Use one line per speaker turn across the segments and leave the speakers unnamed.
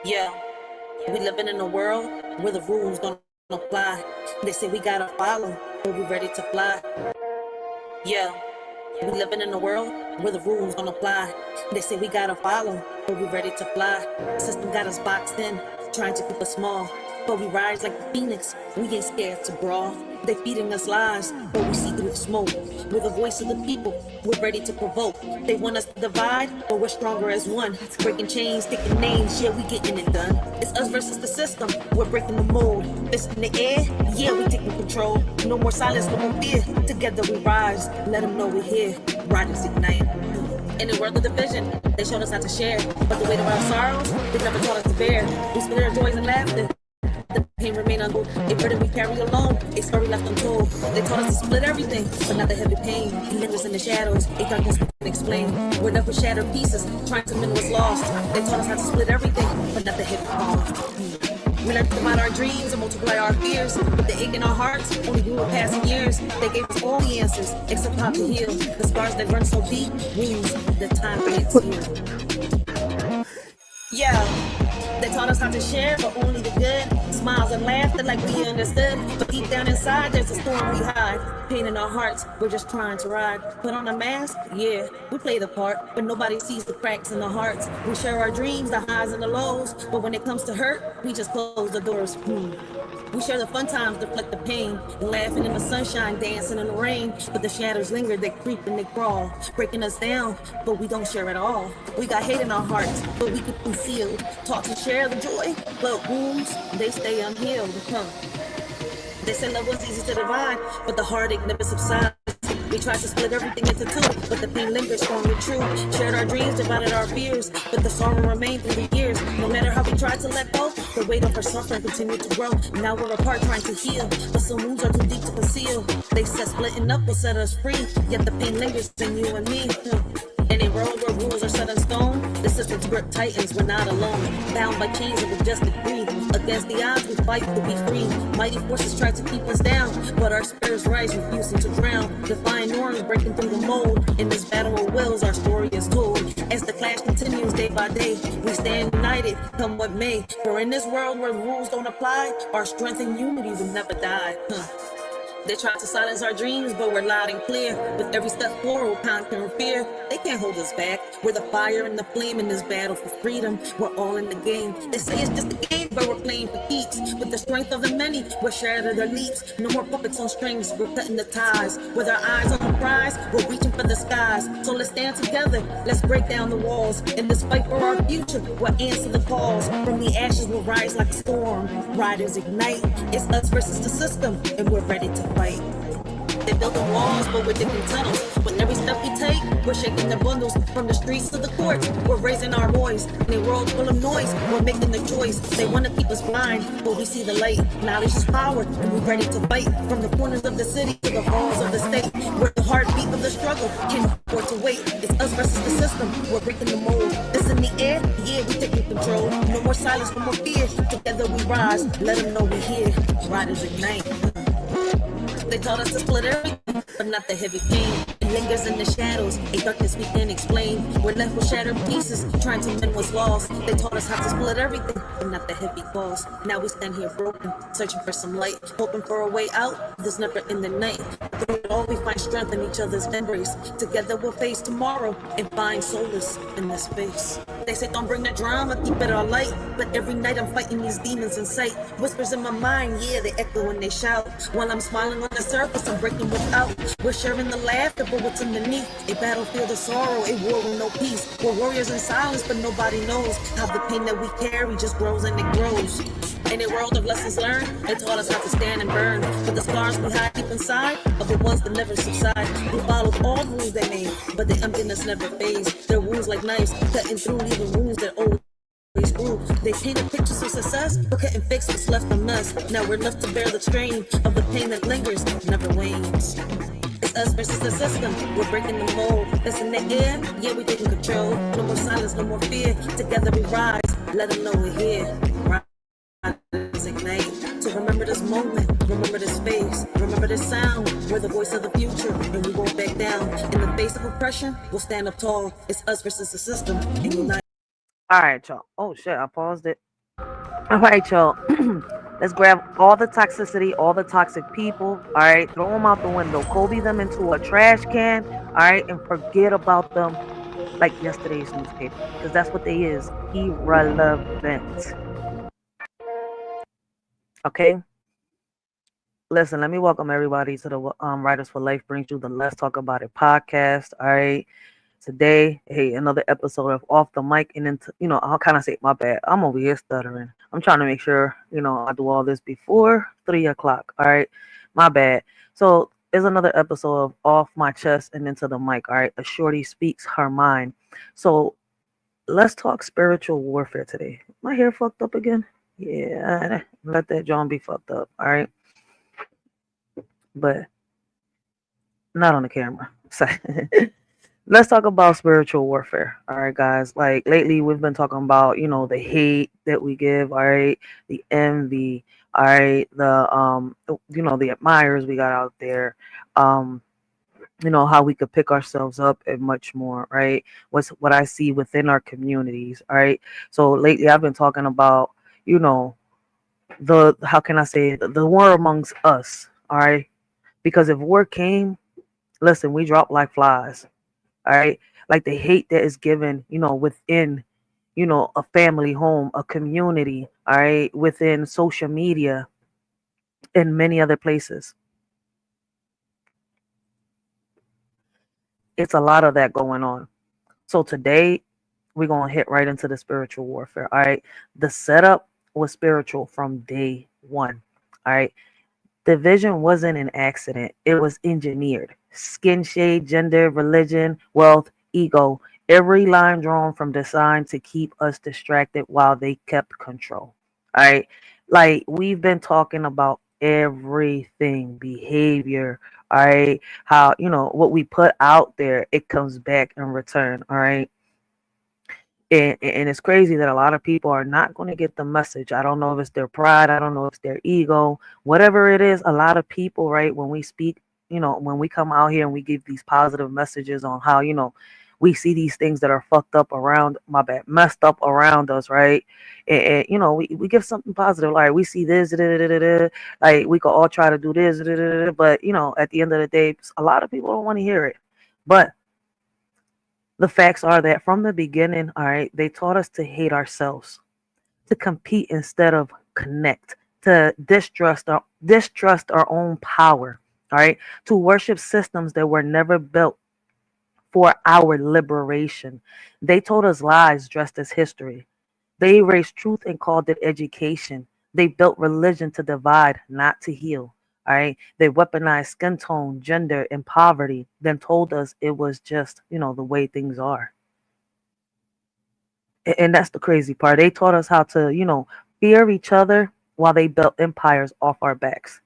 Yeah, we living in a world where the rules don't apply. They say we gotta follow, but we ready to fly. Yeah, we living in a world where the rules don't apply. They say we gotta follow, but we ready to fly. System got us boxed in, trying to keep us small. But we rise like the phoenix, we ain't scared to brawl. They feeding us lies, but we see through the smoke. We're the voice of the people, we're ready to provoke. They want us to divide, but we're stronger as one. Breaking chains, taking names, yeah, we getting it done. It's us versus the system, we're breaking the mold. This in the air, yeah, we taking control. No more silence, no more fear. Together we rise, let them know we're here. Riders ignite. In the world of division, they showed us how to share. But the weight of our sorrows, they never taught us to bear. We split our joys and laughter. The pain remain untold. A burden we carry alone, a story left untold. They taught us to split everything, but not the heavy pain. It lingers in the shadows, a darkness we can't explain. We're left with shattered pieces, trying to mend what's lost. They taught us how to split everything, but not the heavy cost. We learned to divide our dreams and multiply our fears. But the ache in our hearts only grew with passing years. They gave us all the answers, except how to heal. The scars that run so deep, wounds the time can't heal. Yeah, they taught us how to share, but only the good. Smiles and laughter like we understood. But deep down inside, there's a storm we hide. Pain in our hearts, we're just trying to ride. Put on a mask, yeah, we play the part. But nobody sees the cracks in the hearts. We share our dreams, the highs and the lows. But when it comes to hurt, we just close the doors. We share the fun times, deflect the pain. Laughing in the sunshine, dancing in the rain. But the shadows linger, they creep and they crawl. Breaking us down, but we don't share at all. We got hate in our hearts, but we keep concealed. Talk and share the joy, but wounds, they stay unhealed. They say love was easy to divide, but the heartache never subsides. We tried to split everything into two, but the pain lingers strong and true. Shared our dreams, divided our fears, but the sorrow remained through the years. No matter how we tried to let go, the weight of our suffering continued to grow. Now we're apart trying to heal, but some wounds are too deep to conceal. They said splitting up will set us free, yet the pain lingers in you and me. In a world where rules are set in stone, the system's grip tightens, we're not alone. Bound by chains of adjusted greed. Against the odds, we fight to be free. Mighty forces try to keep us down, but our spirits rise, refusing to drown. Defying norms, breaking through the mold. In this battle of wills, our story is told. As the clash continues day by day, we stand united, come what may. For in this world where the rules don't apply, our strength and unity will never die. They try to silence our dreams, but we're loud and clear. With every step forward, conquering fear. They can't hold us back. We're the fire and the flame in this battle for freedom. We're all in the game. They say it's just a game, but we're playing for keeps. With the strength of the many, we're shattering their leaps. No more puppets on strings, we're cutting the ties. With our eyes on the prize, we're reaching for the skies. So let's stand together, let's break down the walls. In this fight for our future, we'll answer the calls. From the ashes, we'll rise like a storm. Riders ignite, it's us versus the system, and we're ready to fight. They build the walls, but we're digging tunnels. With every step we take, we're shaking the bundles. From the streets to the courts, we're raising our voice. In a world full of noise, we're making the choice. They want to keep us blind, but we see the light. Knowledge is power, and we're ready to fight. From the corners of the city to the halls of the state, where the heartbeat of the struggle can't afford to wait. It's us versus the system, we're breaking the mold. It's in the air, yeah, we're taking control. No more silence, no more fear. Together we rise, let them know we're here. Riders ignite. They taught us to split everything, but not the heavy pain. It lingers in the shadows, a darkness we can't explain. We're left with shattered pieces, trying to mend what's lost. They taught us how to split everything, but not the heavy cost. Now we stand here broken, searching for some light, hoping for a way out. There's never in the night. Through it all, we find strength in each other's embrace. Together we'll face tomorrow and find solace in this space. They say don't bring the drama, keep it all light. But every night I'm fighting these demons in sight. Whispers in my mind, yeah, they echo when they shout. While I'm smiling on the surface, I'm breaking without. We're sharing the laughter, but what's underneath? A battlefield of sorrow, a war with no peace. We're warriors in silence, but nobody knows how the pain that we carry just grows and it grows. In a world of lessons learned, they taught us how to stand and burn. But the scars we hide deep inside are the ones that never subside. We followed all the rules they made, but the emptiness never fades. Their wounds like knives, cutting through, leaving wounds that always grew. They painted pictures of success, but couldn't fix what's left of us. Now we're left to bear the strain of the pain that lingers, never wanes. It's us versus the system, we're breaking the mold. It's in the air, yeah, we're taking control. No more silence, no more fear. Together we rise, let them know we're here. Ignite. So remember this moment, remember this face, remember this sound. We're the voice of the future, and we won't back down. In the face of oppression, we'll stand up tall. It's us versus the system, and unite.
All right, y'all. Oh shit, I paused it. All right, y'all. Let's grab all the toxicity, all the toxic people. All right, throw them out the window, Kobe them into a trash can. All right, and forget about them like yesterday's newspaper, because that's what they is, irrelevant. Okay. Listen, let me welcome everybody to the Writers for Life brings you the Let's Talk About It podcast. All right. Today, hey, another episode of Off the Mic. And then, I'll kind of say, my bad. I'm over here stuttering. I'm trying to make sure, I do all this before 3 o'clock. All right. My bad. So, there's another episode of Off My Chest and Into the Mic. All right. A Shorty speaks her mind. So, let's talk spiritual warfare today. My hair fucked up again? Yeah. Let that John be fucked up. All right. But not on the camera. So, let's talk about spiritual warfare. All right, guys. Like lately, we've been talking about, the hate that we give. All right, the envy. All right, the admirers we got out there. Um, how we could pick ourselves up and much more. Right. What I see within our communities. All right. So lately, I've been talking about, the how can I say it? The war amongst us. All right, because if war came, listen, we drop like flies. All right, like the hate that is given, within, a family home, a community, all right, within social media and many other places. It's a lot of that going on. So today we're going to hit right into the spiritual warfare. All right, the setup was spiritual from day one. All right, division wasn't an accident, it was engineered. Skin shade, gender, religion, wealth, ego. Every line drawn from design to keep us distracted while they kept control. All right. Like we've been talking about everything, behavior. All right. How, what we put out there, it comes back in return. All right. And it's crazy that a lot of people are not going to get the message. I don't know if it's their pride. I don't know if it's their ego, whatever it is. A lot of people, right, when we speak, when we come out here and we give these positive messages on how, we see these things that are fucked up around, my bad, messed up around us, right? And we give something positive. Like we see this, da, da, da, da, like we could all try to do this, da, da, da, da, but, at the end of the day, a lot of people don't want to hear it. But the facts are that from the beginning, all right, they taught us to hate ourselves, to compete instead of connect, to distrust our own power, all right, to worship systems that were never built for our liberation. They told us lies dressed as history. They erased truth and called it education. They built religion to divide, not to heal. All right. They weaponized skin tone, gender, and poverty, then told us it was just, the way things are. And that's the crazy part. They taught us how to, fear each other while they built empires off our backs.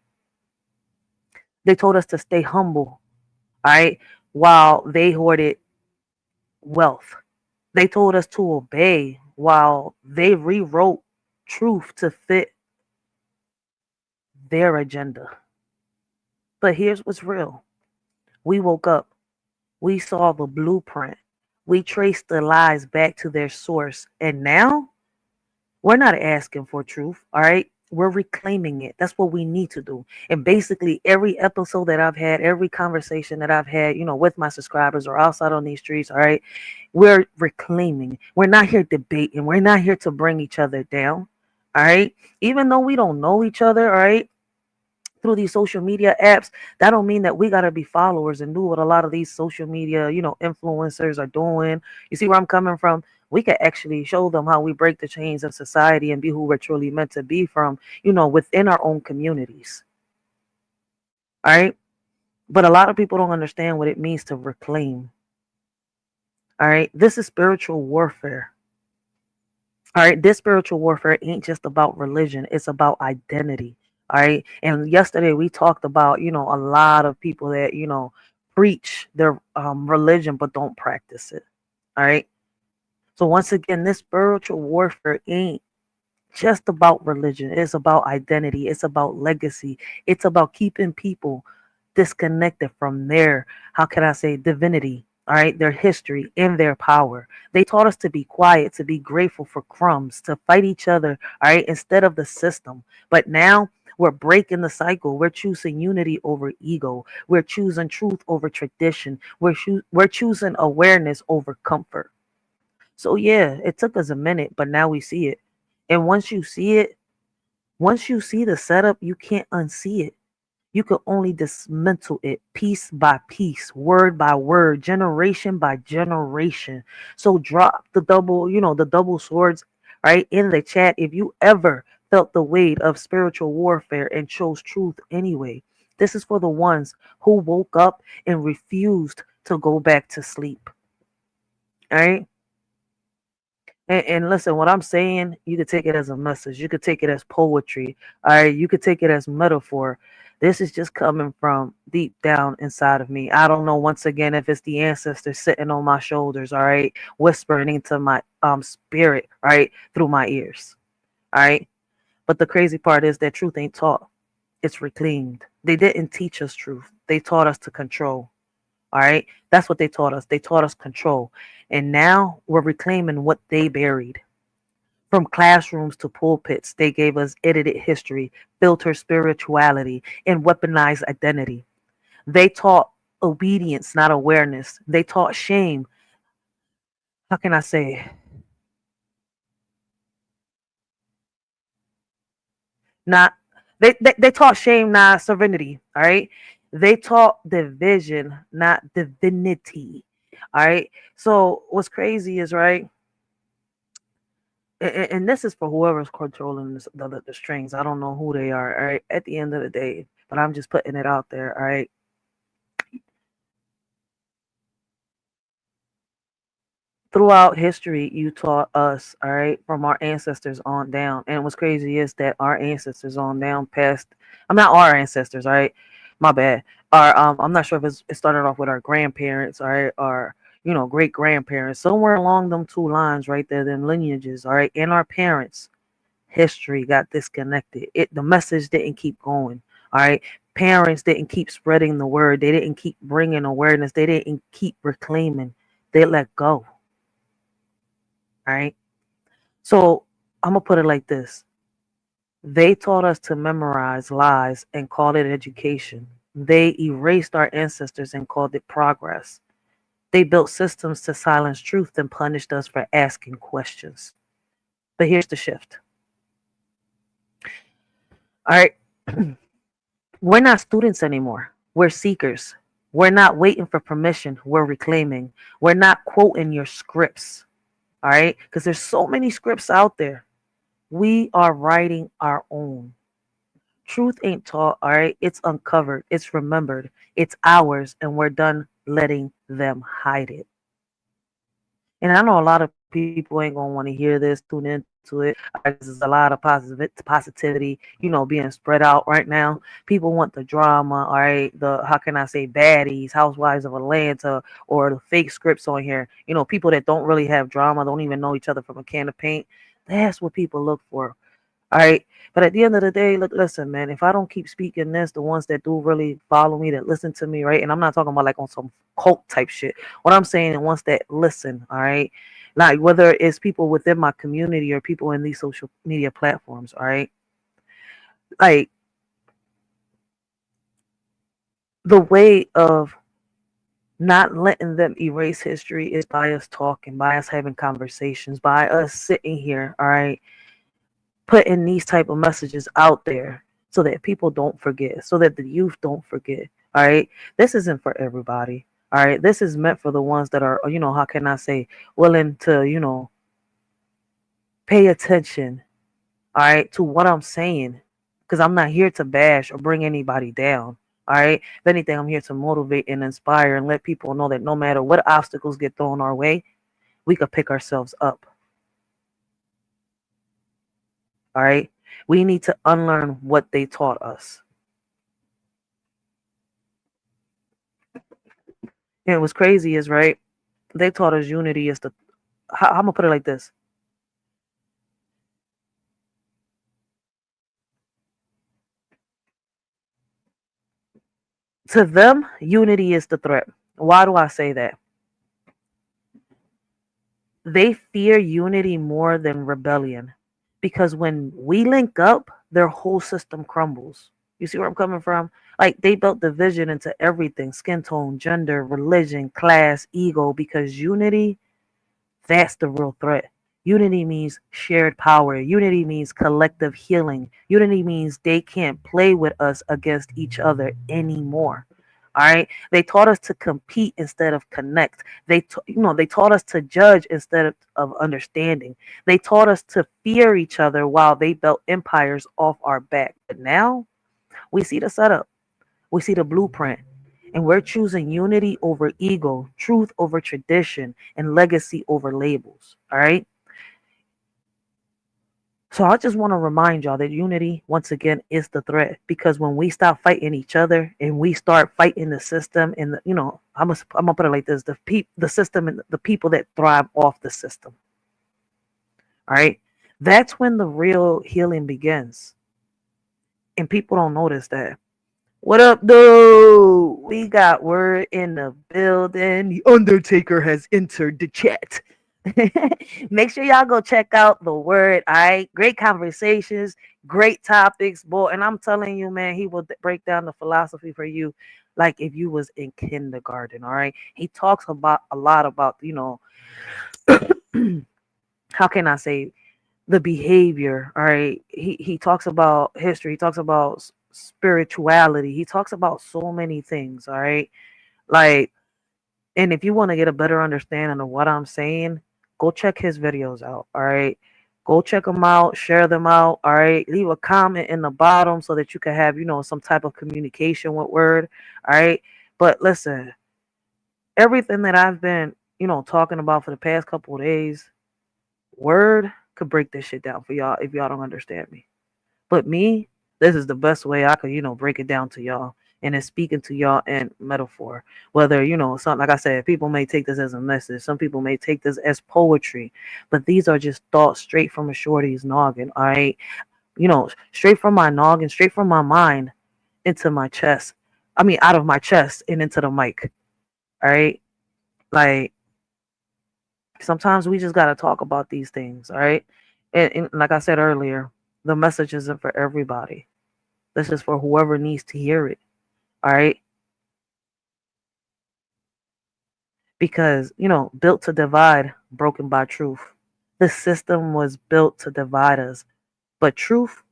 They told us to stay humble, all right, while they hoarded wealth. They told us to obey while they rewrote truth to fit their agenda. But here's what's real. We woke up. We saw the blueprint. We traced the lies back to their source. And now we're not asking for truth, all right? We're reclaiming it. That's what we need to do. And basically, every episode that I've had, every conversation that I've had, with my subscribers or outside on these streets, all right, we're reclaiming. We're not here debating. We're not here to bring each other down, all right? Even though we don't know each other, all right, through these social media apps, that don't mean that we got to be followers and do what a lot of these social media, influencers are doing. You see where I'm coming from? We can actually show them how we break the chains of society and be who we're truly meant to be from, within our own communities. All right. But a lot of people don't understand what it means to reclaim. All right. This is spiritual warfare. All right. This spiritual warfare ain't just about religion, it's about identity. All right. And yesterday we talked about, a lot of people that, preach their religion but don't practice it. All right. So once again, this spiritual warfare ain't just about religion. It's about identity. It's about legacy. It's about keeping people disconnected from their, how can I say, divinity. all right, their history and their power. They taught us to be quiet, to be grateful for crumbs, to fight each other, all right, instead of the system. But now we're breaking the cycle. We're choosing unity over ego. We're choosing truth over tradition. We're choosing awareness over comfort. So yeah, it took us a minute, but now we see it. And once you see the setup, you can't unsee it. You could only dismantle it piece by piece, word by word, generation by generation. So drop the double, the double swords, right, in the chat if you ever felt the weight of spiritual warfare and chose truth anyway. This is for the ones who woke up and refused to go back to sleep. All right. And listen, what I'm saying, you could take it as a message. You could take it as poetry. All right. You could take it as metaphor. This is just coming from deep down inside of me. I don't know, once again, if it's the ancestors sitting on my shoulders, all right, whispering into my spirit, right, through my ears. All right. But the crazy part is that truth ain't taught. It's reclaimed. They didn't teach us truth. They taught us to control. All right. That's what they taught us. They taught us control. And now we're reclaiming what they buried. From classrooms to pulpits, they gave us edited history, filtered spirituality, and weaponized identity. They taught obedience, not awareness. They taught shame. How can I say? Not they taught shame, not serenity. All right. They taught division, not divinity. All right. So what's crazy is, right, and this is for whoever's controlling the strings. I don't know who they are, all right, at the end of the day, but I'm just putting it out there, all right. Throughout history, you taught us, all right, from our ancestors on down. And what's crazy is that our ancestors on down past, I'm not our ancestors, all right, my bad. Our I'm not sure if it started off with our grandparents, all right, or great grandparents, somewhere along them two lines right there, them lineages, all right, and our parents. History got disconnected. The message didn't keep going. All right, parents didn't keep spreading the word. They didn't keep bringing awareness. They didn't keep reclaiming. They let go. All right. So I'm gonna put it like this: they taught us to memorize lies and called it education. They erased our ancestors and called it progress. They built systems to silence truth and punished us for asking questions. But here's the shift. All right. We're not students anymore. We're seekers. We're not waiting for permission. We're reclaiming. We're not quoting your scripts. All right. Because there's so many scripts out there. We are writing our own. Truth ain't taught. All right. It's uncovered. It's remembered. It's ours. And we're done letting them hide it. And I know a lot of people ain't gonna want to hear this, tune into it. There's a lot of positivity, being spread out right now. People want the drama, all right. The how can I say baddies, housewives of Atlanta, or the fake scripts on here. People that don't really have drama, don't even know each other from a can of paint. That's what people look for. All right. But at the end of the day, look, listen, man, if I don't keep speaking this, the ones that do really follow me, that listen to me, right? And I'm not talking about like on some cult type shit. What I'm saying, the ones that listen, all right? Like whether it's people within my community or people in these social media platforms, all right? Like the way of not letting them erase history is by us talking, by us having conversations, by us sitting here, all right, putting these type of messages out there so that people don't forget, so that the youth don't forget. All right. This isn't for everybody. All right. This is meant for the ones that are, how can I say, willing to, pay attention, all right, to what I'm saying. Because I'm not here to bash or bring anybody down. All right. If anything, I'm here to motivate and inspire and let people know that no matter what obstacles get thrown our way, we could pick ourselves up. All right. We need to unlearn what they taught us. And what's crazy is, right, they taught us unity is I'm gonna put it like this. To them, unity is the threat. Why do I say that? They fear unity more than rebellion, because when we link up, their whole system crumbles. You see where I'm coming from? Like, they built division into everything: skin tone, gender, religion, class, ego, because unity, that's the real threat. Unity means shared power. Unity means collective healing. Unity means they can't play with us against each other anymore. All right. They taught us to compete instead of connect. They taught us to judge instead of understanding. They taught us to fear each other while they built empires off our back. But now we see the setup. We see the blueprint. And we're choosing unity over ego, truth over tradition, and legacy over labels. All right. So I just want to remind y'all that unity, once again, is the threat. Because when we stop fighting each other and we start fighting the system, and I'm gonna put it like this: the system and the people that thrive off the system. All right, that's when the real healing begins, and people don't notice that. What up, though? We got word in the building. The Undertaker has entered the chat. Make sure y'all go check out the word. All right, great conversations, great topics, boy. And I'm telling you, man, he will break down the philosophy for you, like if you was in kindergarten. All right, he talks about a lot about how can I say, the behavior. All right, he talks about history. He talks about spirituality. He talks about so many things. All right, like, and if you want to get a better understanding of what I'm saying, go check his videos out. All right, go check them out, share them out. All right, leave a comment in the bottom so that you can have some type of communication with word. All right, but listen, everything that I've been talking about for the past couple of days, word could break this shit down for y'all if y'all don't understand me. But me, this is the best way I could, break it down to y'all. And it's speaking to y'all in metaphor. Whether, something like I said, people may take this as a message. Some people may take this as poetry. But these are just thoughts straight from a shorty's noggin. All right. Straight from my noggin, straight from my mind into my chest. I mean, out of my chest and into the mic. All right. Like, sometimes we just got to talk about these things. All right. And like I said earlier, the message isn't for everybody. This is for whoever needs to hear it. All right. Because, built to divide, broken by truth. The system was built to divide us. But truth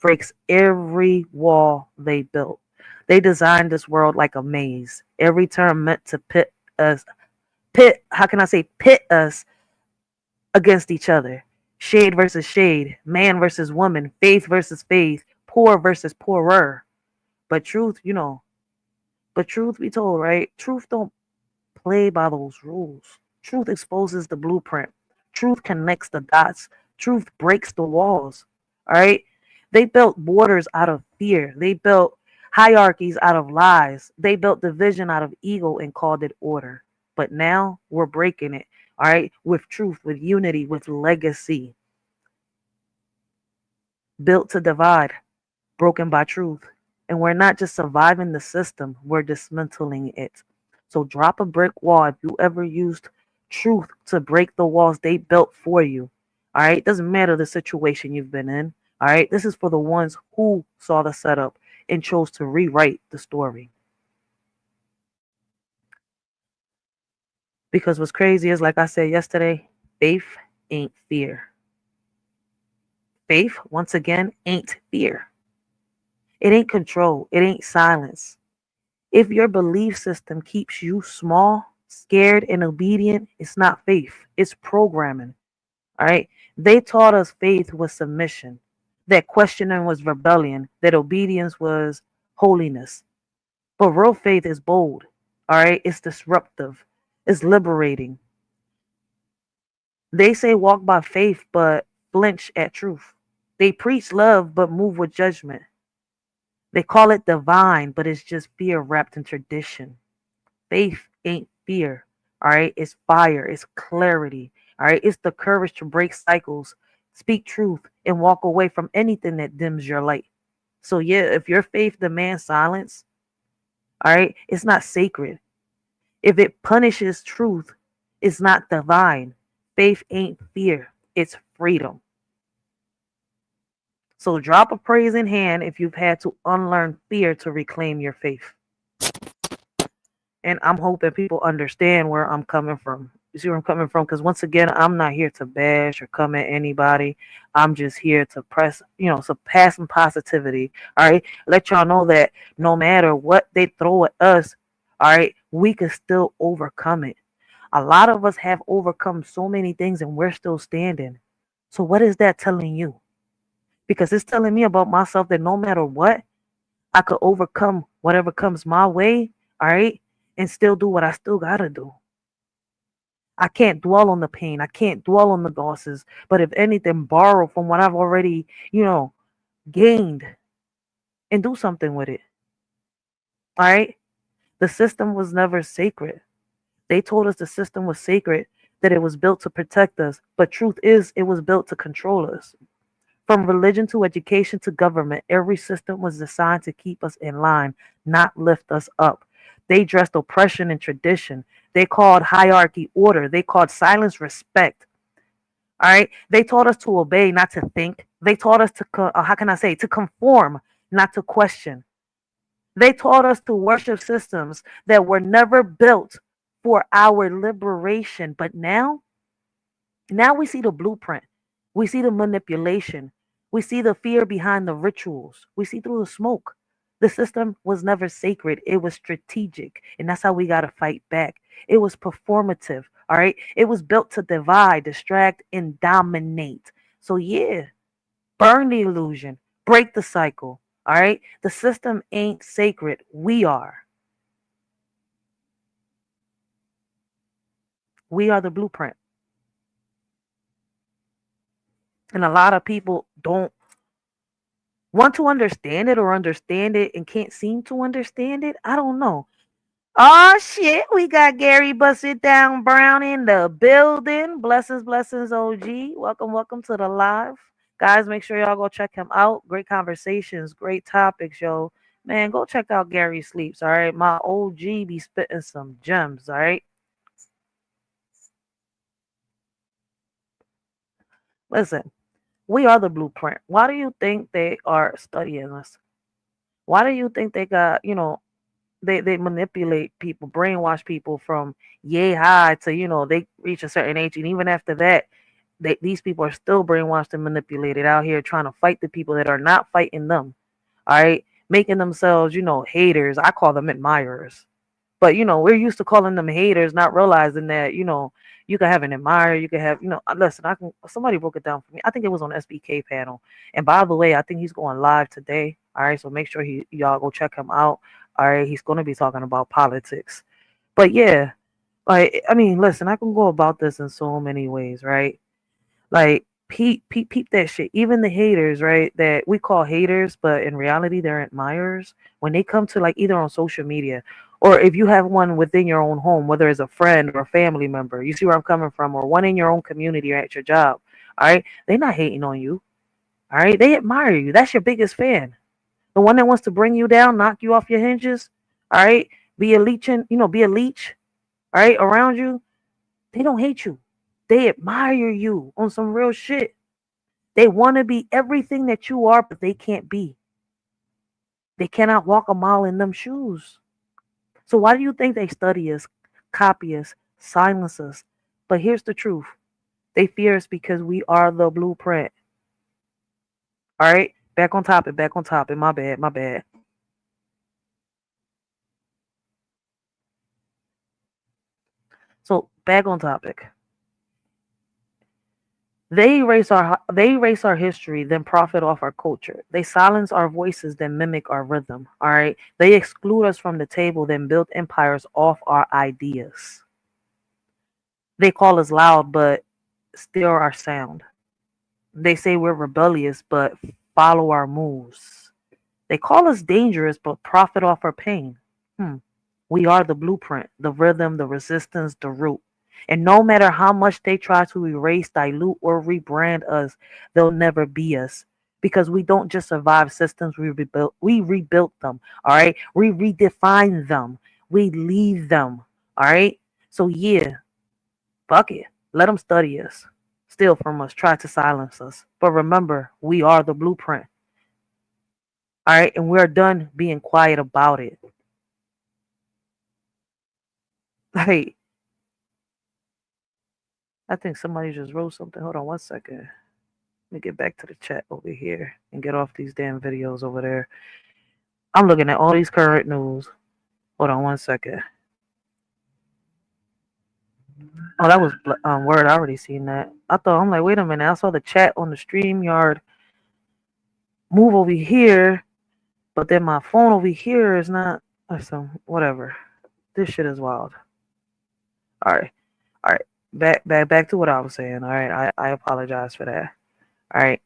breaks every wall they built. They designed this world like a maze. Every term meant to pit us against each other. Shade versus shade, man versus woman, faith versus faith, poor versus poorer. But truth be told, right? Truth don't play by those rules. Truth exposes the blueprint. Truth connects the dots. Truth breaks the walls. All right? They built borders out of fear. They built hierarchies out of lies. They built division out of ego and called it order. But now we're breaking it. All right? With truth, with unity, with legacy. Built to divide, broken by truth. And we're not just surviving the system, we're dismantling it. So drop a brick wall if you ever used truth to break the walls they built for you. All right. Doesn't matter the situation you've been in. All right. This is for the ones who saw the setup and chose to rewrite the story. Because what's crazy is, like I said yesterday, faith ain't fear. Faith, once again, ain't fear. It ain't control. It ain't silence. If your belief system keeps you small, scared, and obedient, it's not faith. It's programming. All right. They taught us faith was submission, that questioning was rebellion, that obedience was holiness. But real faith is bold. All right. It's disruptive. It's liberating. They say walk by faith, but flinch at truth. They preach love, but move with judgment. They call it divine, but it's just fear wrapped in tradition. Faith ain't fear. All right. It's fire. It's clarity. All right. It's the courage to break cycles, speak truth, and walk away from anything that dims your light. So, yeah, if your faith demands silence, all right, it's not sacred. If it punishes truth, it's not divine. Faith ain't fear, it's freedom. So drop a praise in hand if you've had to unlearn fear to reclaim your faith. And I'm hoping people understand where I'm coming from. You see where I'm coming from? Because once again, I'm not here to bash or come at anybody. I'm just here to press, so pass some positivity. All right. Let y'all know that no matter what they throw at us, all right, we can still overcome it. A lot of us have overcome so many things and we're still standing. So what is that telling you? Because it's telling me about myself that no matter what, I could overcome whatever comes my way, all right, and still do what I still gotta do. I can't dwell on the pain. I can't dwell on the losses. But if anything, borrow from what I've already, gained and do something with it. All right. The system was never sacred. They told us the system was sacred, that it was built to protect us. But truth is, it was built to control us. From religion to education to government, every system was designed to keep us in line, not lift us up. They dressed oppression and tradition. They called hierarchy order. They called silence respect. All right. They taught us to obey, not to think. They taught us to, to conform, not to question. They taught us to worship systems that were never built for our liberation. But now we see the blueprint. We see the manipulation. We see the fear behind the rituals. We see through the smoke. The system was never sacred. It was strategic. And that's how we got to fight back. It was performative. All right. It was built to divide, distract, and dominate. So, yeah, burn the illusion, break the cycle. All right. The system ain't sacred. We are. We are the blueprint. And a lot of people don't want to understand it or understand it and can't seem to understand it. I don't know. Oh shit, we got Gary Busted Down Brown in the building. Blessings, blessings, OG. Welcome to the live. Guys, make sure y'all go check him out. Great conversations, great topics, yo. Man, go check out Gary Sleeps, all right? My OG be spitting some gems, all right? Listen, we are the blueprint. Why do you think they are studying us? Why do you think they got, they manipulate people, brainwash people from yay high to, they reach a certain age. And even after that, these people are still brainwashed and manipulated out here trying to fight the people that are not fighting them. All right. Making themselves, haters. I call them admirers. But, we're used to calling them haters, not realizing that, you can have an admirer. You can have, listen, somebody broke it down for me. I think it was on SBK panel. And by the way, I think he's going live today. All right. So make sure y'all go check him out. All right. He's going to be talking about politics. But yeah, listen, I can go about this in so many ways, right? Like, peep that shit. Even the haters, right, that we call haters, but in reality, they're admirers. When they come to, like, either on social media or if you have one within your own home, whether it's a friend or a family member, you see where I'm coming from, or one in your own community or at your job, all right? They're not hating on you, all right? They admire you. That's your biggest fan. The one that wants to bring you down, knock you off your hinges, all right? Be a leech, all right, around you. They don't hate you. They admire you on some real shit. They want to be everything that you are, but they can't be. They cannot walk a mile in them shoes. So why do you think they study us, copy us, silence us? But here's the truth. They fear us because we are the blueprint. All right? Back on topic. My bad. So back on topic. They erase our history, then profit off our culture. They silence our voices, then mimic our rhythm. All right. They exclude us from the table, then build empires off our ideas. They call us loud, but steal our sound. They say we're rebellious, but follow our moves. They call us dangerous, but profit off our pain. We are the blueprint, the rhythm, the resistance, the root. And no matter how much they try to erase, dilute, or rebrand us, they'll never be us. Because we don't just survive systems, we rebuilt them. All right. We redefine them. We lead them. All right. So yeah, fuck it. Let them study us, steal from us, try to silence us. But remember, we are the blueprint. All right, and we're done being quiet about it. Hey, I think somebody just wrote something. Hold on one second. Let me get back to the chat over here and get off these damn videos over there. I'm looking at all these current news. Hold on one second. Oh, that was Word. I already seen that. I'm like, wait a minute. I saw the chat on the StreamYard move over here, but then my phone over here is not. So whatever. This shit is wild. All right, all right. Back to what I was saying. All right, I apologize for that. All right.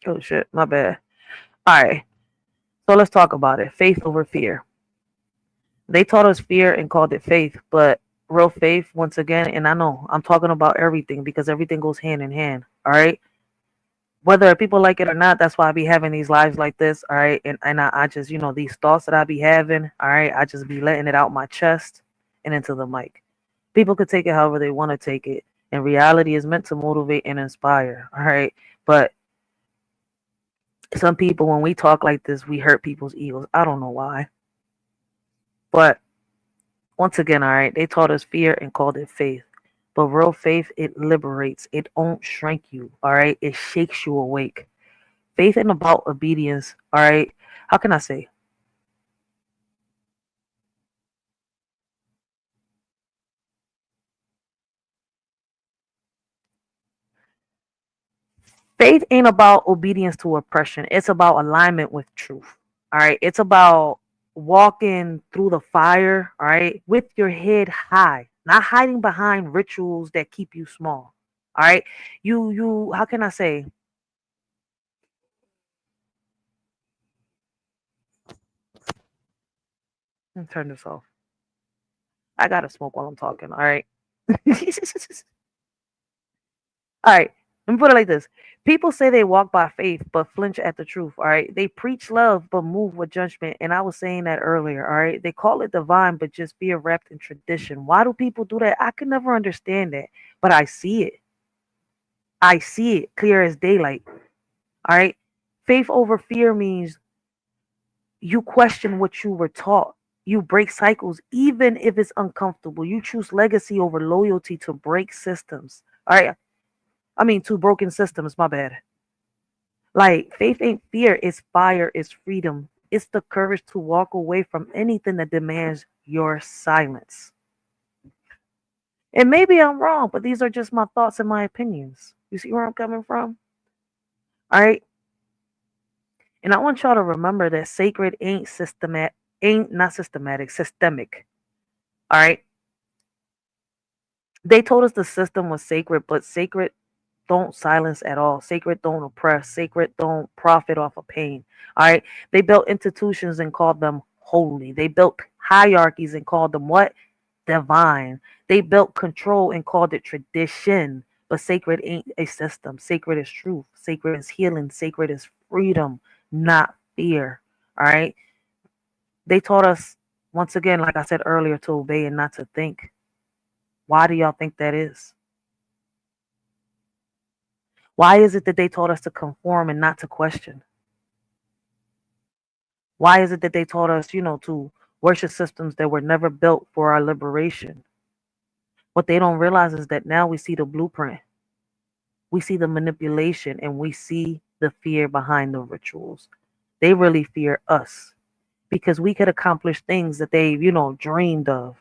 Oh shit, my bad. All right. So let's talk about it. Faith over fear. They taught us fear and called it faith, but real faith, once again, and I know I'm talking about everything because everything goes hand in hand. All right. Whether people like it or not, that's why I be having these lives like this. All right. And I just, these thoughts that I be having, all right, I just be letting it out my chest and into the mic. People could take it however they want to take it. And reality is meant to motivate and inspire. All right. But some people, when we talk like this, we hurt people's egos. I don't know why. But once again, all right, they taught us fear and called it faith. But real faith, it liberates. It don't shrink you, all right? It shakes you awake. Faith ain't about obedience, all right? How can I say? Faith ain't about obedience to oppression. It's about alignment with truth, all right? It's about walking through the fire, all right, with your head high, not hiding behind rituals that keep you small, all right? How can I say? Let me turn this off. I gotta smoke while I'm talking. All right. All right. Let me put it like this. People say they walk by faith but flinch at the truth. All right. They preach love but move with judgment. And I was saying that earlier. All right. They call it divine but just fear wrapped in tradition. Why do people do that? I could never understand that. But I see it. I see it clear as daylight. All right. Faith over fear means you question what you were taught. You break cycles, even if it's uncomfortable. You choose legacy over loyalty to break systems. All right. I mean, to broken systems, my bad. Like, faith ain't fear, it's fire, it's freedom. It's the courage to walk away from anything that demands your silence. And maybe I'm wrong, but these are just my thoughts and my opinions. You see where I'm coming from? All right. And I want y'all to remember that sacred ain't not systematic, systemic. All right. They told us the system was sacred, but sacred don't silence at all. Sacred don't oppress. Sacred don't profit off of pain. All right. They built institutions and called them holy. They built hierarchies and called them what? Divine. They built control and called it tradition. But sacred ain't a system. Sacred is truth. Sacred is healing. Sacred is freedom, not fear. All right. They taught us, once again, like I said earlier, to obey and not to think. Why do y'all think that is? Why is it that they taught us to conform and not to question? Why is it that they taught us, to worship systems that were never built for our liberation? What they don't realize is that now we see the blueprint. We see the manipulation and we see the fear behind the rituals. They really fear us because we could accomplish things that they, dreamed of.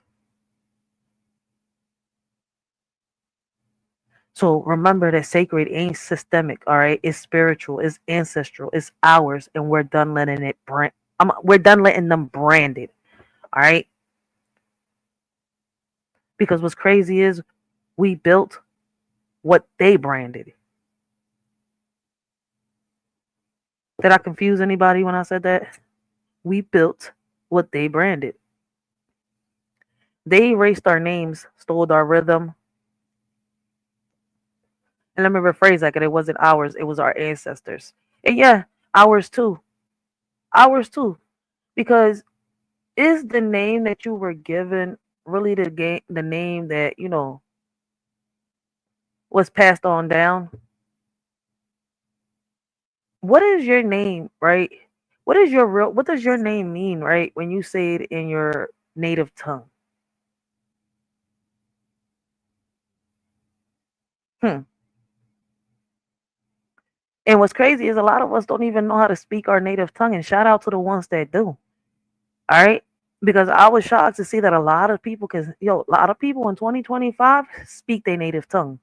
So remember that sacred ain't systemic, all right? It's spiritual, it's ancestral, it's ours, and we're done letting it we're done letting them brand it, all right? Because what's crazy is we built what they branded. Did I confuse anybody when I said that? We built what they branded. They erased our names, stole our rhythm. And let me rephrase that, because it wasn't ours, it was our ancestors. And yeah, ours too. Ours too. Because Is the name that you were given really the name that, was passed on down? What is your name, right? What does your name mean, right? When you say it in your native tongue? Hmm. And what's crazy is a lot of us don't even know how to speak our native tongue, and shout out to the ones that do. All right. Because I was shocked to see that a lot of people, a lot of people in 2025 speak their native tongue.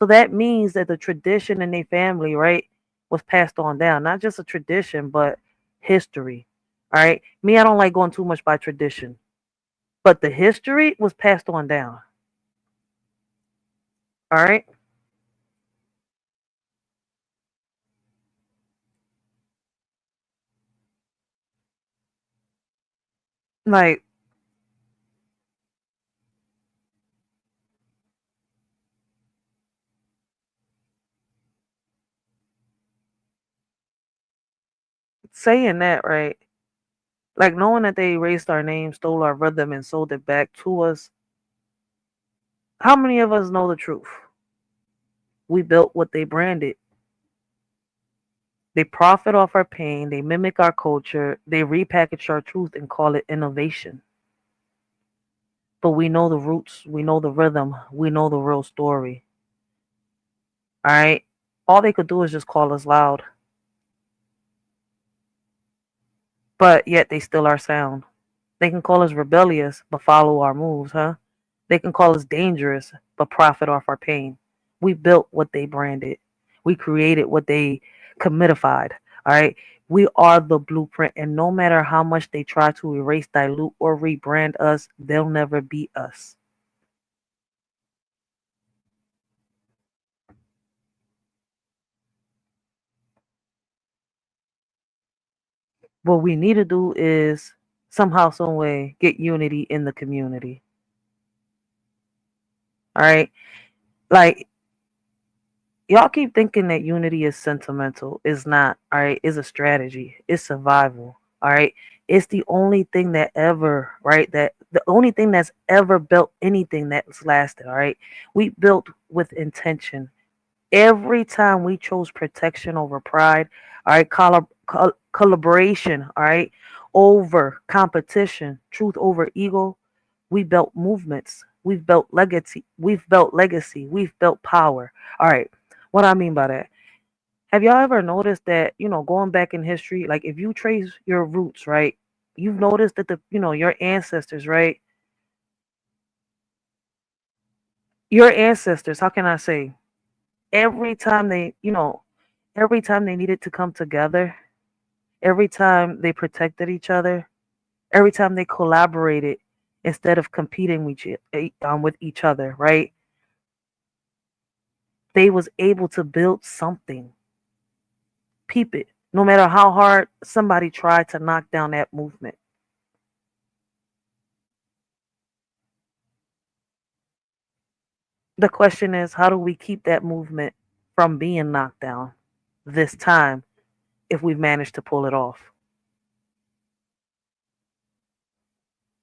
So that means that the tradition in their family, right, was passed on down. Not just a tradition, but history. All right. Me, I don't like going too much by tradition, but the history was passed on down. All right. Like saying that, right? Like knowing that they erased our name, stole our rhythm, and sold it back to us. How many of us know the truth? We built what they branded. They profit off our pain, they mimic our culture, they repackage our truth and call it innovation. But we know the roots, we know the rhythm, we know the real story. All right. All they could do is just call us loud, but yet they still our sound. They can call us rebellious, but follow our moves, huh? They can call us dangerous, but profit off our pain. We built what they branded. We created what they commodified. All right. We are the blueprint, and no matter how much they try to erase, dilute, or rebrand us, they'll never beat us. What we need to do is somehow, some way, get unity in the community. All right. Like, y'all keep thinking that unity is sentimental. It's not, all right? It's a strategy. It's survival. All right. It's the only thing that ever, right? That the only thing that's ever built anything that's lasted. All right. We built with intention. Every time we chose protection over pride, all right, collaboration, all right, over competition, truth over ego, we built movements. We've built legacy. We've built power. All right. What I mean by that? Have y'all ever noticed that, going back in history, like if you trace your roots, right, you've noticed that your ancestors, right? Your ancestors, how can I say, every time every time they needed to come together, every time they protected each other, every time they collaborated instead of competing with each other, right? They was able to build something. Peep it. No matter how hard somebody tried to knock down that movement. The question is, how do we keep that movement from being knocked down this time if we've managed to pull it off?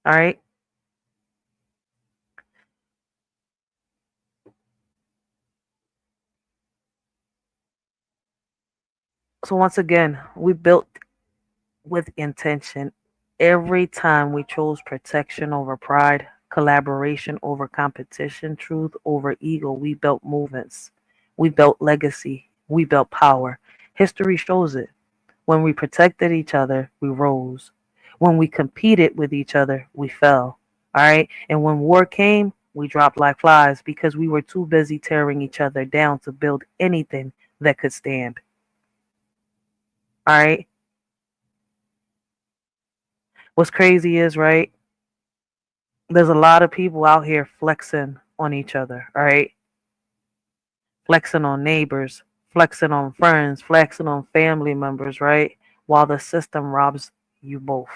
All right. So once again, we built with intention. Every time we chose protection over pride, collaboration over competition, truth over ego, we built movements. We built legacy. We built power. History shows it. When we protected each other, we rose. When we competed with each other, we fell. All right. And when war came, we dropped like flies because we were too busy tearing each other down to build anything that could stand. All right. What's crazy is, right, there's a lot of people out here flexing on each other. All right. Flexing on neighbors, flexing on friends, flexing on family members, right? While the system robs you both.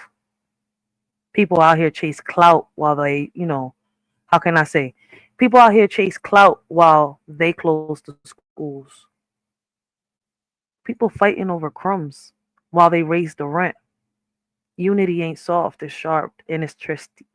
People out here chase clout while how can I say? People out here chase clout while they close the schools. People fighting over crumbs while they raise the rent. Unity ain't soft, it's sharp, and it's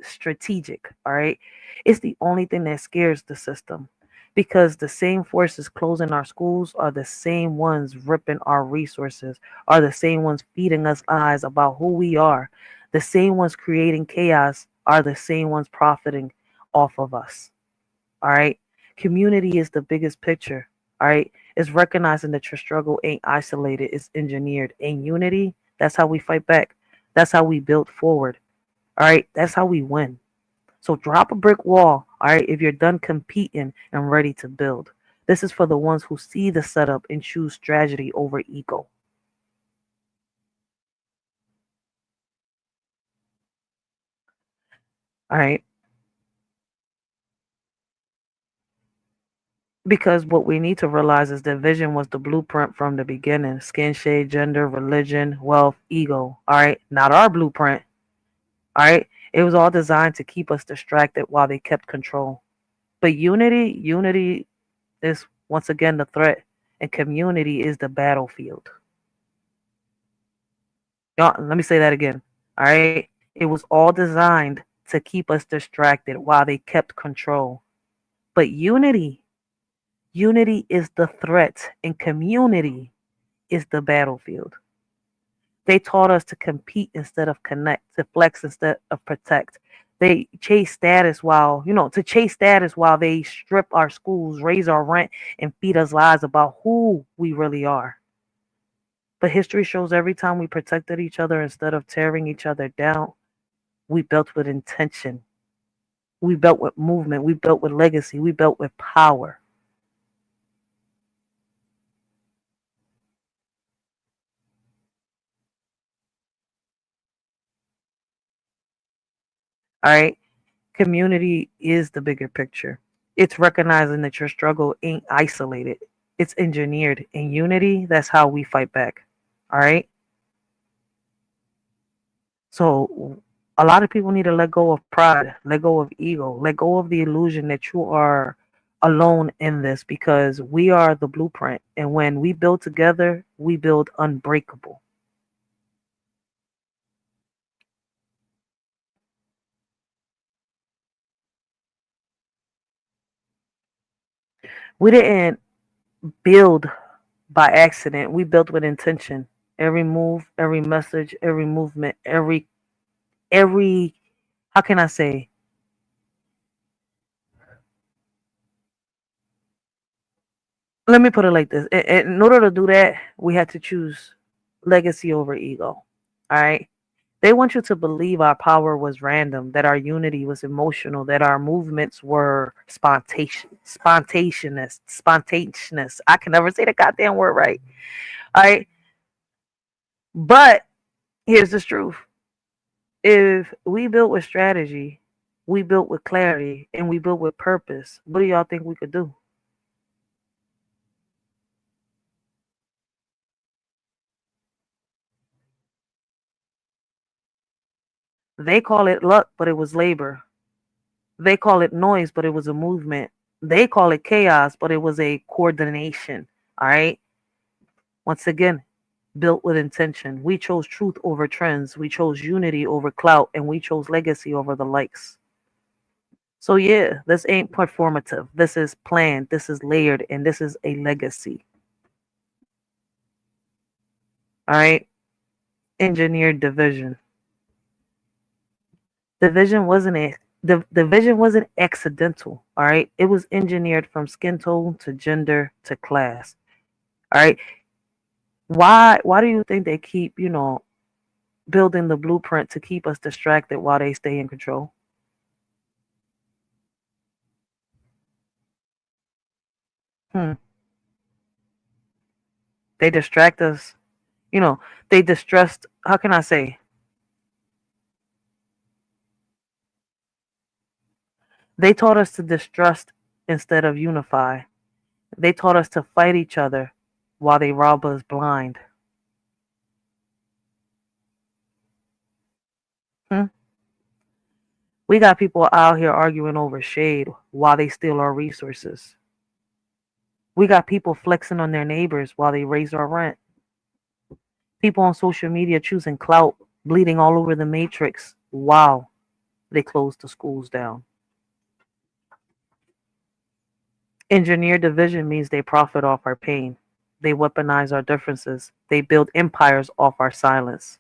strategic. All right. It's the only thing that scares the system because the same forces closing our schools are the same ones ripping our resources, are the same ones feeding us lies about who we are. The same ones creating chaos are the same ones profiting off of us. All right. Community is the biggest picture. All right. It's recognizing that your struggle ain't isolated, it's engineered. And unity, that's how we fight back. That's how we build forward. All right. That's how we win. So drop a brick wall. All right. If you're done competing and ready to build. This is for the ones who see the setup and choose strategy over ego. All right. Because what we need to realize is that vision was the blueprint from the beginning. Skin shade, gender, religion, wealth, ego. All right. Not our blueprint. All right. It was all designed to keep us distracted while they kept control. But unity is once again the threat, and community is the battlefield. Let me say that again. All right. It was all designed to keep us distracted while they kept control. But unity is the threat, and community is the battlefield. They taught us to compete instead of connect, to flex instead of protect. They chase status to chase status while they strip our schools, raise our rent, and feed us lies about who we really are. But history shows every time we protected each other instead of tearing each other down, we built with intention. We built with movement. We built with legacy. We built with power. All right. Community is the bigger picture. It's recognizing that your struggle ain't isolated. It's engineered. In unity, that's how we fight back. All right. So a lot of people need to let go of pride, let go of ego, let go of the illusion that you are alone in this because we are the blueprint. And when we build together, we build unbreakable. We didn't build by accident. We built with intention. Every move, every message, every movement, every how can I say? Let me put it like this. In order to do that, we had to choose legacy over ego. All right. They want you to believe our power was random, that our unity was emotional, that our movements were spontaneous. I can never say the goddamn word right. All right. But here's the truth. If we built with strategy, we built with clarity, and we built with purpose, what do y'all think we could do? They call it luck, but it was labor. They call it noise, but it was a movement. They call it chaos, but it was a coordination. All right. Once again, built with intention. We chose truth over trends. We chose unity over clout, and we chose legacy over the likes. So yeah, this ain't performative. This is planned. This is layered, and this is a legacy. All right. Engineered division. Division wasn't a the vision wasn't accidental. All right. It was engineered from skin tone to gender to class. All right. Why do you think they keep, building the blueprint to keep us distracted while they stay in control? Hmm. They distract us, you know, they distrust, how can I say? They taught us to distrust instead of unify. They taught us to fight each other while they rob us blind. Hmm? We got people out here arguing over shade while they steal our resources. We got people flexing on their neighbors while they raise our rent. People on social media choosing clout bleeding all over the matrix while they closed the schools down. Engineer division means they profit off our pain. They weaponize our differences. They build empires off our silence.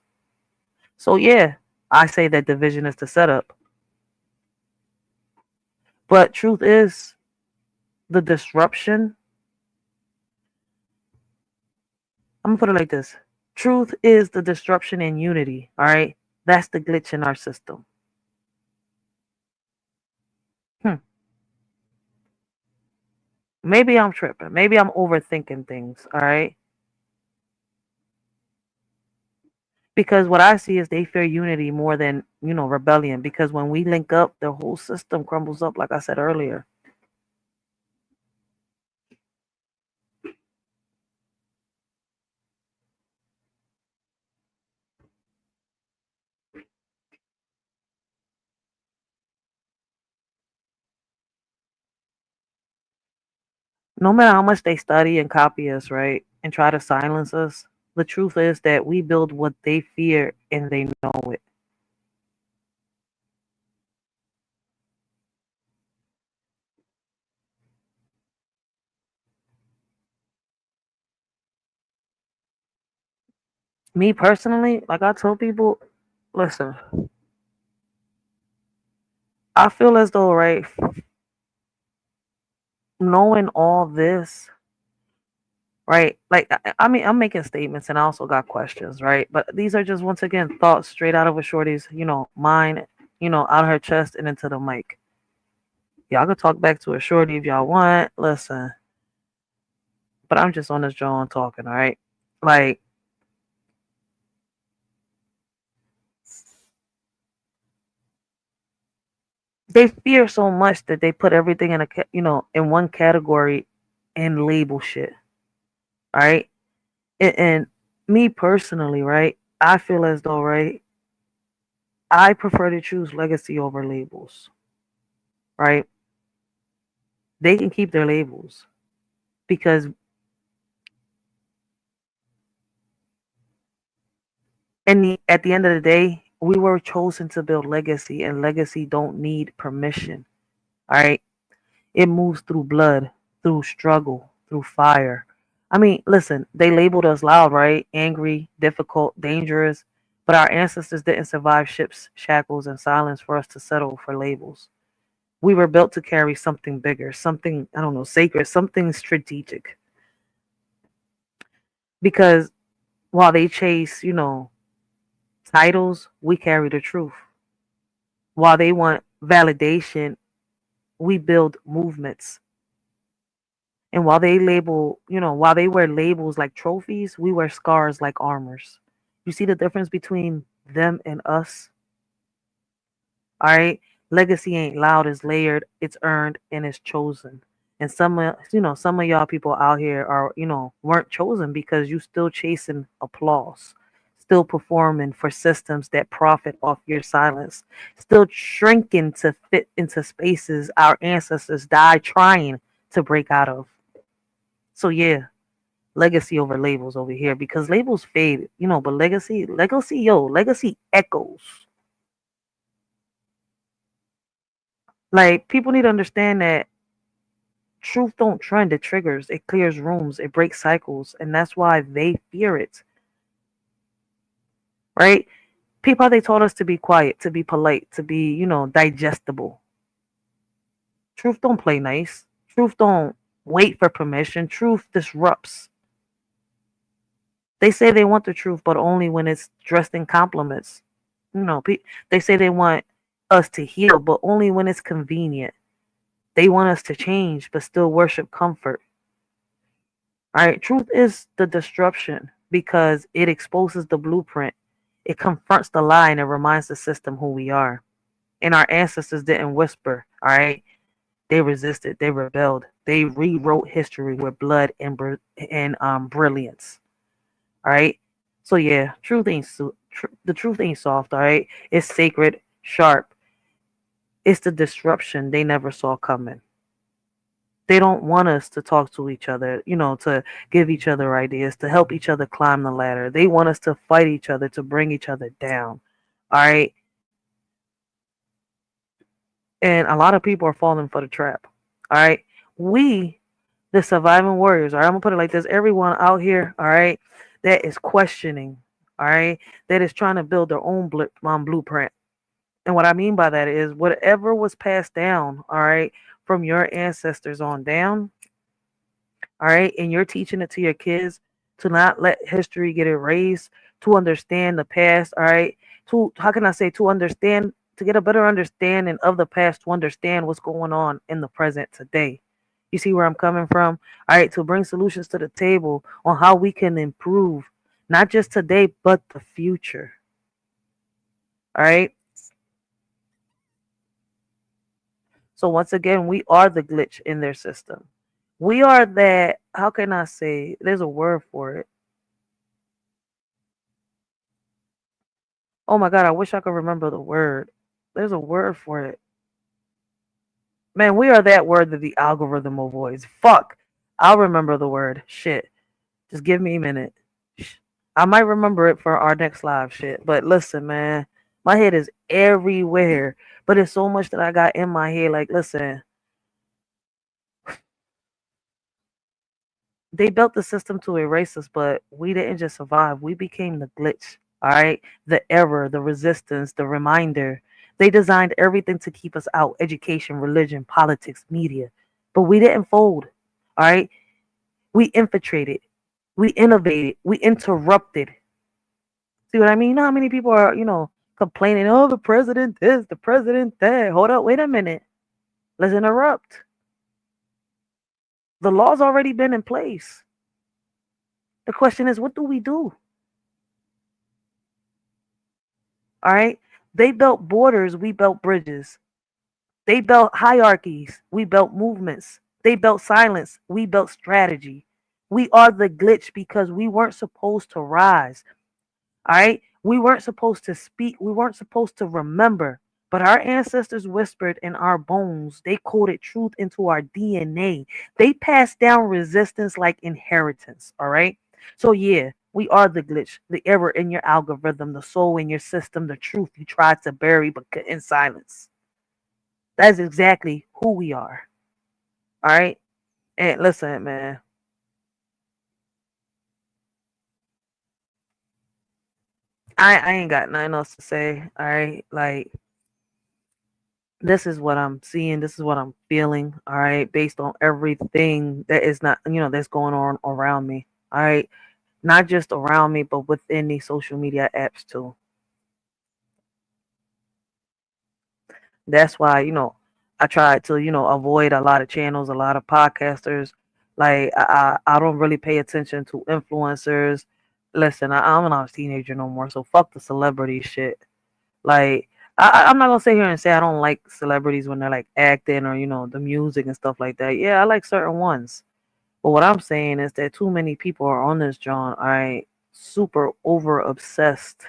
So, yeah, I say that division is the setup. But truth is, the disruption, I'm going to put it like this. Truth is the disruption in unity, all right? That's the glitch in our system. Hmm. Maybe I'm tripping. Maybe I'm overthinking things, all right? Because what I see is they fear unity more than, rebellion. Because when we link up, the whole system crumbles up, like I said earlier. No matter how much they study and copy us, right, and try to silence us, the truth is that we build what they fear and they know it. Me personally, like I told people, listen, I feel as though, right, knowing all this, right, like, I mean, I'm making statements and I also got questions, right, but these are just, once again, thoughts straight out of a shorty's, mind, out of her chest and into the mic. Y'all can talk back to a shorty if y'all want, listen, but I'm just on this John talking, all right, like, they fear so much that they put everything in in one category and label shit. All right. And me personally, right, I feel as though, right, I prefer to choose legacy over labels. Right. They can keep their labels because at the end of the day, we were chosen to build legacy, and legacy don't need permission. All right. It moves through blood, through struggle, through fire. I mean, listen, they labeled us loud, right? Angry, difficult, dangerous. But our ancestors didn't survive ships, shackles, and silence for us to settle for labels. We were built to carry something bigger, something, I don't know, sacred, something strategic. Because while they chase, titles, we carry the truth. While they want validation, we build movements. And while they wear labels like trophies, we wear scars like armors. You see the difference between them and us? All right. Legacy ain't loud, it's layered, it's earned, and it's chosen. And some of y'all people out here are, weren't chosen because you still chasing applause, still performing for systems that profit off your silence, still shrinking to fit into spaces our ancestors died trying to break out of. So yeah, legacy over labels over here because labels fade, but legacy echoes. Like people need to understand that truth don't trend, it triggers, it clears rooms, it breaks cycles, and that's why they fear it. Right? People they taught us to be quiet, to be polite, to be, digestible. Truth don't play nice. Truth don't wait for permission. Truth disrupts. They say they want the truth, but only when it's dressed in compliments. They say they want us to heal, but only when it's convenient. They want us to change, but still worship comfort. All right, truth is the disruption because it exposes the blueprint. It confronts the lie and it reminds the system who we are. And our ancestors didn't whisper, all right? They resisted, they rebelled, they rewrote history with blood and brilliance. All right? So yeah, the truth ain't soft, all right? It's sacred, sharp. It's the disruption they never saw coming. They don't want us to talk to each other, to give each other ideas, to help each other climb the ladder. They want us to fight each other, to bring each other down. All right. And a lot of people are falling for the trap. All right. We, the surviving warriors, all right, I'm going to put it like this, everyone out here, all right, that is questioning, all right, that is trying to build their own blueprint. And what I mean by that is whatever was passed down, all right, from your ancestors on down, all right, and you're teaching it to your kids to not let history get erased, to understand the past, all right, to, how can I say, to understand, to get a better understanding of the past, to understand what's going on in the present today. You see where I'm coming from? All right, to bring solutions to the table on how we can improve, not just today, but the future. All right. So once again, we are the glitch in their system. We are that, how can I say, there's a word for it. Oh my God, I wish I could remember the word. There's a word for it. Man, we are that word that the algorithm avoids. Fuck. I'll remember the word. Shit. Just give me a minute. I might remember it for our next live shit. But listen, man, my head is everywhere. But it's so much that I got in my head. Like, listen, they built the system to erase us, but we didn't just survive. We became the glitch. All right. The error, the resistance, the reminder. They designed everything to keep us out: education, religion, politics, media. But we didn't fold. All right. We infiltrated. We innovated. We interrupted. See what I mean? You know how many people are, complaining, oh, the president this, the president that. Hold up, wait a minute. Let's interrupt. The law's already been in place. The question is, what do we do? All right. They built borders, we built bridges. They built hierarchies, we built movements. They built silence, we built strategy. We are the glitch because we weren't supposed to rise. All right. We weren't supposed to speak. We weren't supposed to remember. But our ancestors whispered in our bones. They coded truth into our DNA. They passed down resistance like inheritance. All right. So, yeah, we are the glitch, the error in your algorithm, the soul in your system, the truth you tried to bury but couldn't silence. That's exactly who we are. All right. And listen, man. I ain't got nothing else to say. All right. Like, this is what I'm seeing. This is what I'm feeling. All right. Based on everything that is not, that's going on around me. All right. Not just around me, but within these social media apps too. That's why, I try to, avoid a lot of channels, a lot of podcasters. Like, I don't really pay attention to influencers. Listen, I'm not a teenager no more. So fuck the celebrity shit. Like, I'm not gonna sit here and say I don't like celebrities when they're like acting or the music and stuff like that. Yeah, I like certain ones. But what I'm saying is that too many people are on this John. All right, super over obsessed.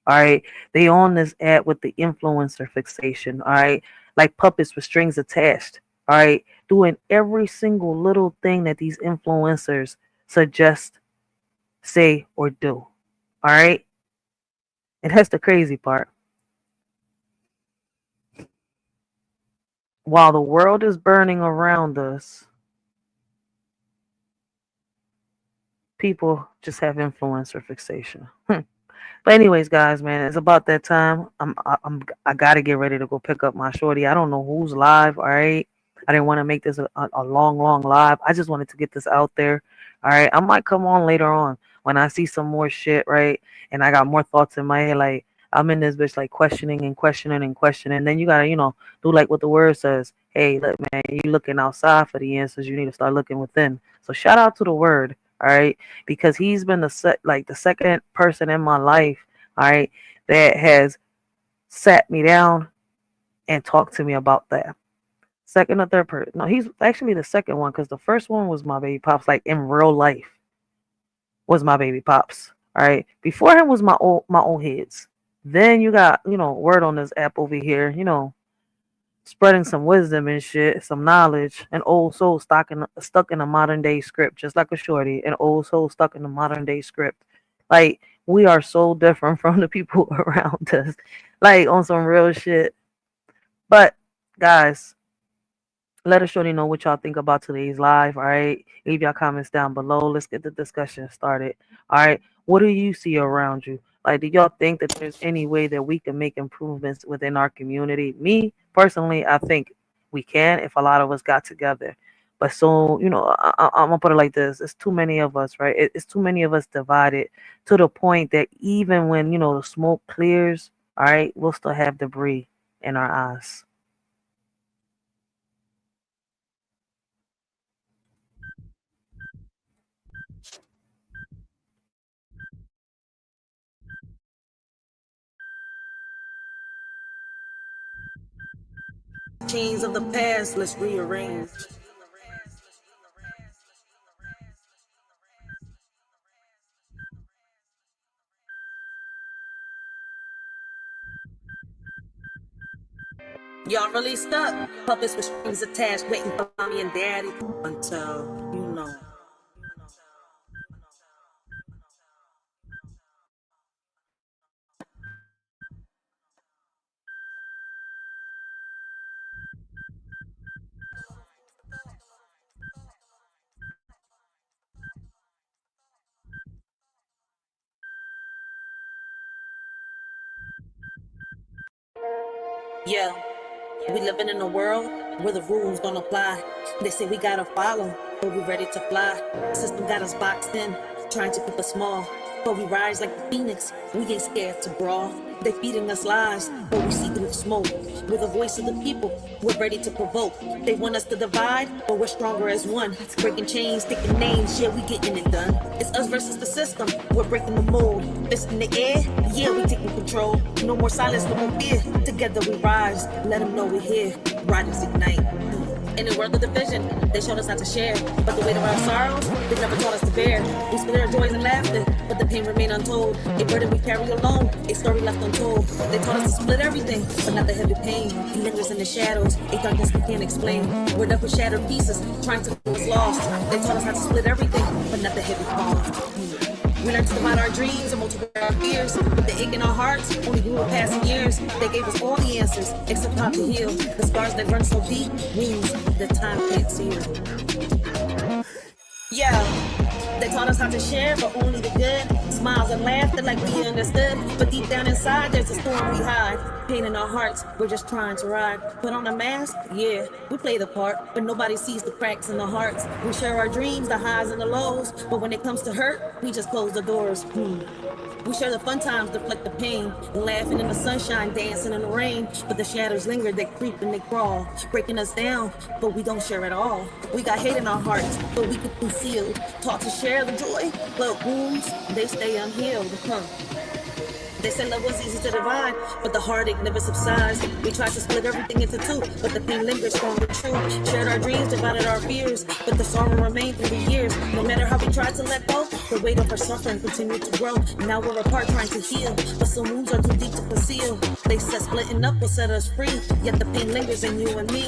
All right, they on this app with the influencer fixation. All right, like puppets with strings attached. All right, doing every single little thing that these influencers suggest, say, or do. All right, and that's the crazy part. While the world is burning around us, people just have influencer fixation. But anyways, guys, man, it's about that time. I gotta get ready to go pick up my shorty. I don't know who's live. All right, I didn't want to make this a long live. I just wanted to get this out there. All right, I might come on later on when I see some more shit, right? And I got more thoughts in my head. Like, I'm in this bitch like questioning and questioning and questioning. Then you gotta, do like what the word says. Hey, look, man, you looking outside for the answers. You need to start looking within. So shout out to the word. All right, because he's been the second person in my life, all right, that has sat me down and talked to me about that. Second or third person. No, he's actually the second one because the first one was my baby pops, like in real life was my baby pops. All right. Before him was my old heads. Then you got, word on this app over here, spreading some wisdom and shit, some knowledge, an old soul stuck in a modern day script, just like a shorty, an old soul stuck in a modern day script. Like, we are so different from the people around us, like on some real shit. But guys, let us surely know what y'all think about today's live. All right. Leave your comments down below. Let's get the discussion started. All right. What do you see around you? Like, do y'all think that there's any way that we can make improvements within our community? Me, personally, I think we can if a lot of us got together. But so, I'm going to put it like this. It's too many of us, right? It's too many of us divided to the point that even when, the smoke clears, all right, we'll still have debris in our eyes.
Chains of the past, let's rearrange. Y'all really stuck. Puppets with strings attached, waiting for mommy and daddy until you know. Yeah, we living in a world where the rules don't apply. They say we gotta follow, but we ready to fly. System got us boxed in, trying to keep us small. But we rise like the phoenix, we ain't scared to brawl. They feeding us lies, but we see through the smoke. We're the voice of the people, we're ready to provoke. They want us to divide, but we're stronger as one. Breaking chains, sticking names, yeah, we getting it done. It's us versus the system, we're breaking the mold. Fist in the air, yeah, we taking control. No more silence, no more fear. Together we rise, let them know we're here. Riders ignite. In the world of division, they showed us how to share. But the weight of our sorrows, they never taught us to bear. We split our joys and laughter, but the pain remained untold. A burden we carry alone, a story left untold. They taught us to split everything, but not the heavy pain. It lingers in the shadows, a darkness we can't explain. We're left with shattered pieces, trying to feel us lost. They taught us how to split everything, but not the heavy cost. We learned to divide our dreams and multiply our fears. But the ache in our hearts only grew with passing years. They gave us all the answers, except how to heal. The scars that run so deep, wounds that time can't seal. Yeah, they taught us how to share, but only the good. Smiles and laughter like we understood. But deep down inside, there's a storm we hide. Pain in our hearts, we're just trying to ride. Put on a mask, yeah, we play the part, but nobody sees the cracks in the hearts. We share our dreams, the highs and the lows, but when it comes to hurt, we just close the doors. We share the fun times, deflect the pain, laughing in the sunshine, dancing in the rain. But the shadows linger, they creep and they crawl, breaking us down, but we don't share at all. We got hate in our hearts, but we could conceal. Taught to share the joy, but wounds, they stay unhealed. They said love was easy to divide, but the heartache never subsides. We tried to split everything into two, but the pain lingers strong and true. Shared our dreams, divided our fears, but the sorrow remained through the years. No matter how we tried to let go, the weight of our suffering continued to grow. Now we're apart trying to heal, but some wounds are too deep to conceal. They said splitting up will set us free, yet the pain lingers in you and me.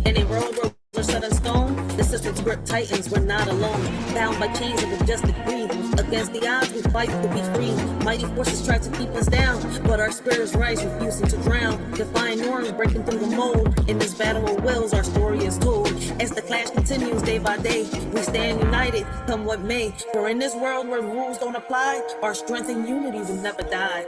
In a world where are set in stone, the system's grip tightens, we're not alone. Bound by chains of injustice greed. Against the odds, we fight to be free. Mighty forces try to keep us down, but our spirits rise, refusing to drown. Defying norms, breaking through the mold. In this battle of wills, our story is told. As the clash continues day by day, we stand united, come what may. For in this world where rules don't apply, our strength and unity will never die.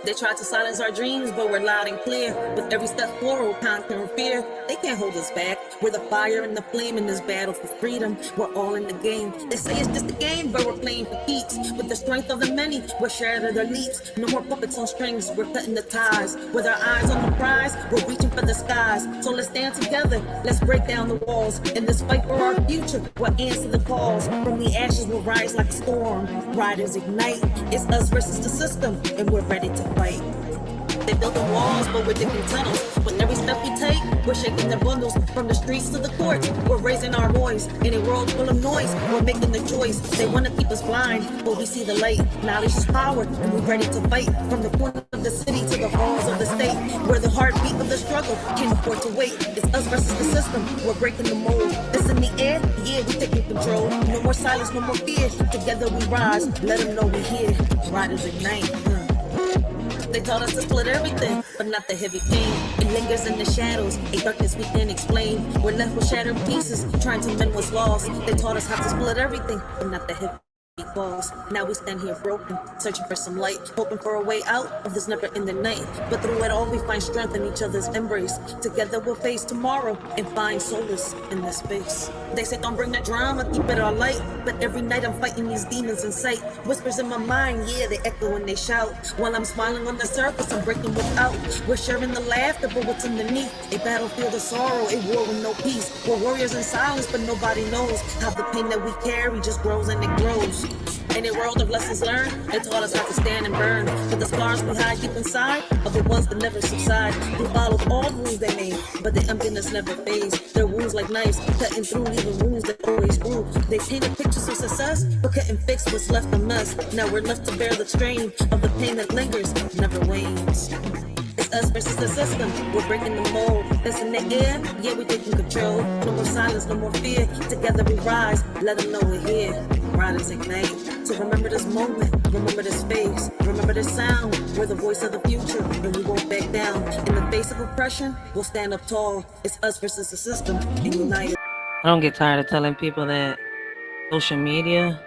They tried to silence our dreams, but we're loud and clear. With every step forward, conquering fear. They can't hold us back. We're the fire and the flame in this battle for freedom. We're all in the game. They say it's just a game, but we're playing for keeps. With the strength of the many, we're sharing their leaps. No more puppets on strings, we're cutting the ties. With our eyes on the prize, we're reaching for the skies. So let's stand together, let's break down the walls. In this fight for our future, we'll answer the calls. From the ashes, we'll rise like a storm. Riders ignite, it's us versus the system, and we're ready to fight. They building walls, but we're digging tunnels. With every step we take, we're shaking their bundles. From the streets to the courts, we're raising our voice. In a world full of noise, we're making the choice. They want to keep us blind, but we see the light. Knowledge is power, and we're ready to fight. From the corner of the city to the halls of the state, we're the heartbeat of the struggle. struggle, can't afford to wait. It's us versus the system, we're breaking the mold. It's in the air, yeah, we taking control. No more silence, no more fear. Together we rise, let them know we here. Riders ignite. They taught us to split everything, but not the heavy pain. It lingers in the shadows, a darkness we can't explain. We're left with shattered pieces, trying to mend what's lost. They taught us how to split everything, but not the heavy falls. Now we stand here broken, searching for some light, hoping for a way out of this never-ending night. But through it all, we find strength in each other's embrace. Together we'll face tomorrow and find solace in this space. They say don't bring the drama, keep it all light. But every night I'm fighting these demons in sight. Whispers in my mind, yeah, they echo when they shout. While I'm smiling on the surface, I'm breaking without. We're sharing the laughter, but what's underneath? A battlefield of sorrow, a war with no peace. We're warriors in silence, but nobody knows how the pain that we carry just grows and it grows. In a world of lessons learned, they taught us how to stand and burn. But the scars we hide deep inside are the ones that never subside. We followed all the rules they made, but the emptiness never fades. Their wounds like knives, cutting through even wounds that always grew. They painted pictures of success, but couldn't fix what's left a mess. Now we're left to bear the strain of the pain that lingers, never wanes. It's us versus the system, we're breaking the mold. It's in the air, yeah, we're taking control. No more silence, no more fear. Together we rise, let them know we're here. Riders ignite. So remember this moment, remember this face, remember this sound. We're the voice of the future, and we won't back down. In the face of oppression, we'll stand up tall. It's us versus the system, and united.
I don't get tired of telling people that social media